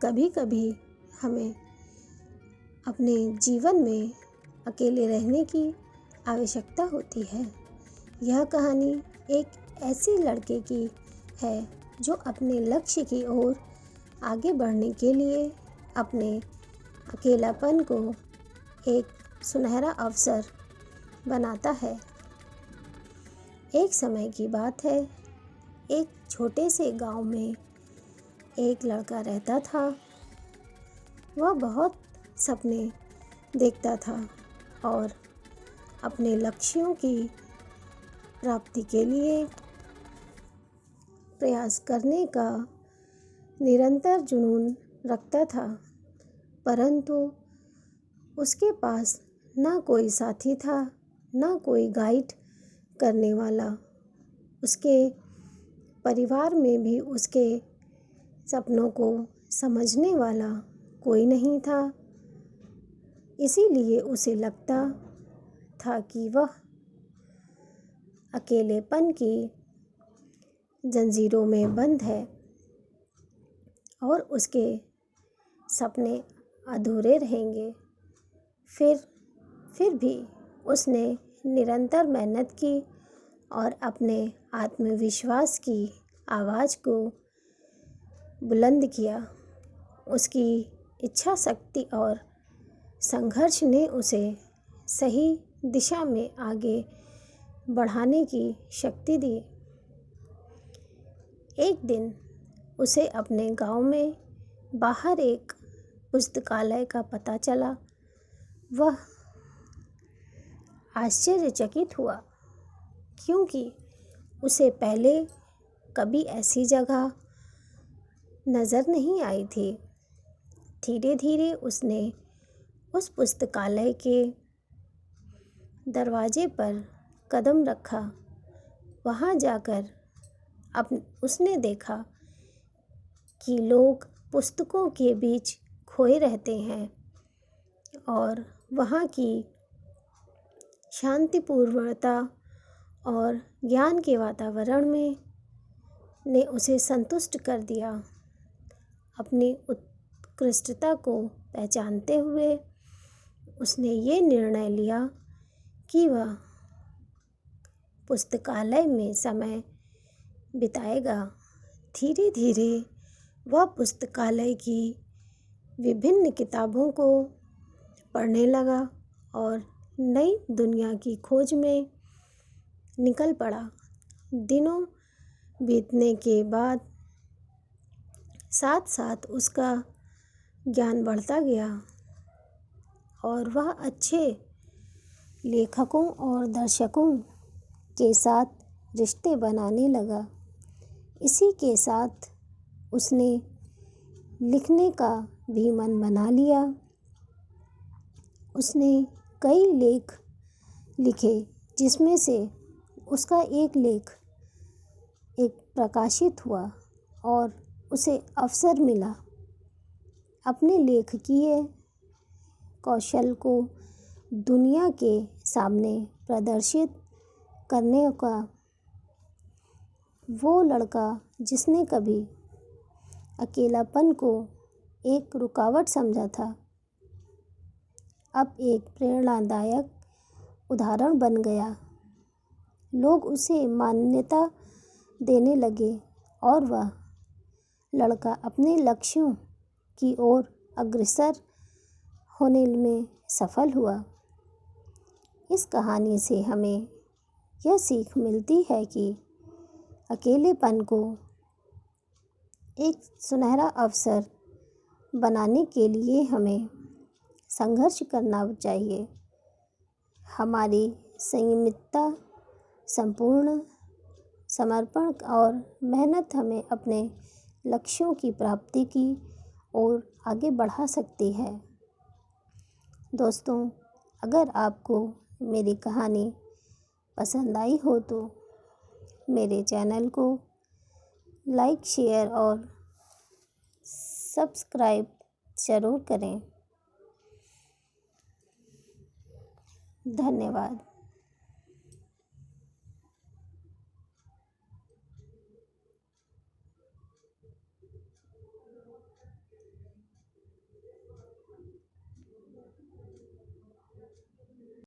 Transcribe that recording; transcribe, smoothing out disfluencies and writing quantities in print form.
कभी कभी हमें अपने जीवन में अकेले रहने की आवश्यकता होती है। यह कहानी एक ऐसे लड़के की है जो अपने लक्ष्य की ओर आगे बढ़ने के लिए अपने अकेलापन को एक सुनहरा अवसर बनाता है। एक समय की बात है, एक छोटे से गांव में एक लड़का रहता था। वह बहुत सपने देखता था और अपने लक्ष्यों की प्राप्ति के लिए प्रयास करने का निरंतर जुनून रखता था, परंतु उसके पास ना कोई साथी था, ना कोई गाइड करने वाला। उसके परिवार में भी उसके सपनों को समझने वाला कोई नहीं था। इसीलिए उसे लगता था कि वह अकेलेपन की जंजीरों में बंद है और उसके सपने अधूरे रहेंगे। फिर भी उसने निरंतर मेहनत की और अपने आत्मविश्वास की आवाज़ को बुलंद किया। उसकी इच्छा शक्ति और संघर्ष ने उसे सही दिशा में आगे बढ़ाने की शक्ति दी। एक दिन उसे अपने गांव में बाहर एक पुस्तकालय का पता चला। वह आश्चर्यचकित हुआ, क्योंकि उसे पहले कभी ऐसी जगह नज़र नहीं आई थी। धीरे धीरे उसने उस पुस्तकालय के दरवाजे पर कदम रखा। वहाँ जाकर उसने देखा कि लोग पुस्तकों के बीच खोए रहते हैं और वहाँ की शांतिपूर्णता और ज्ञान के वातावरण में ने उसे संतुष्ट कर दिया। अपनी उत्कृष्टता को पहचानते हुए उसने ये निर्णय लिया कि वह पुस्तकालय में समय बिताएगा। धीरे धीरे वह पुस्तकालय की विभिन्न किताबों को पढ़ने लगा और नई दुनिया की खोज में निकल पड़ा। दिनों बीतने के बाद साथ साथ उसका ज्ञान बढ़ता गया और वह अच्छे लेखकों और दर्शकों के साथ रिश्ते बनाने लगा। इसी के साथ उसने लिखने का भी मन बना लिया। उसने कई लेख लिखे, जिसमें से उसका एक लेख प्रकाशित हुआ और उसे अवसर मिला अपने लेखकीय कौशल को दुनिया के सामने प्रदर्शित करने का। वो लड़का जिसने कभी अकेलापन को एक रुकावट समझा था, अब एक प्रेरणादायक उदाहरण बन गया। लोग उसे मान्यता देने लगे और वह लड़का अपने लक्ष्यों की ओर अग्रसर होने में सफल हुआ। इस कहानी से हमें यह सीख मिलती है कि अकेलेपन को एक सुनहरा अवसर बनाने के लिए हमें संघर्ष करना चाहिए। हमारी संयमितता, संपूर्ण समर्पण और मेहनत हमें अपने लक्ष्यों की प्राप्ति की ओर आगे बढ़ा सकती है। दोस्तों, अगर आपको मेरी कहानी पसंद आई हो तो मेरे चैनल को लाइक, शेयर और सब्सक्राइब ज़रूर करें। धन्यवाद।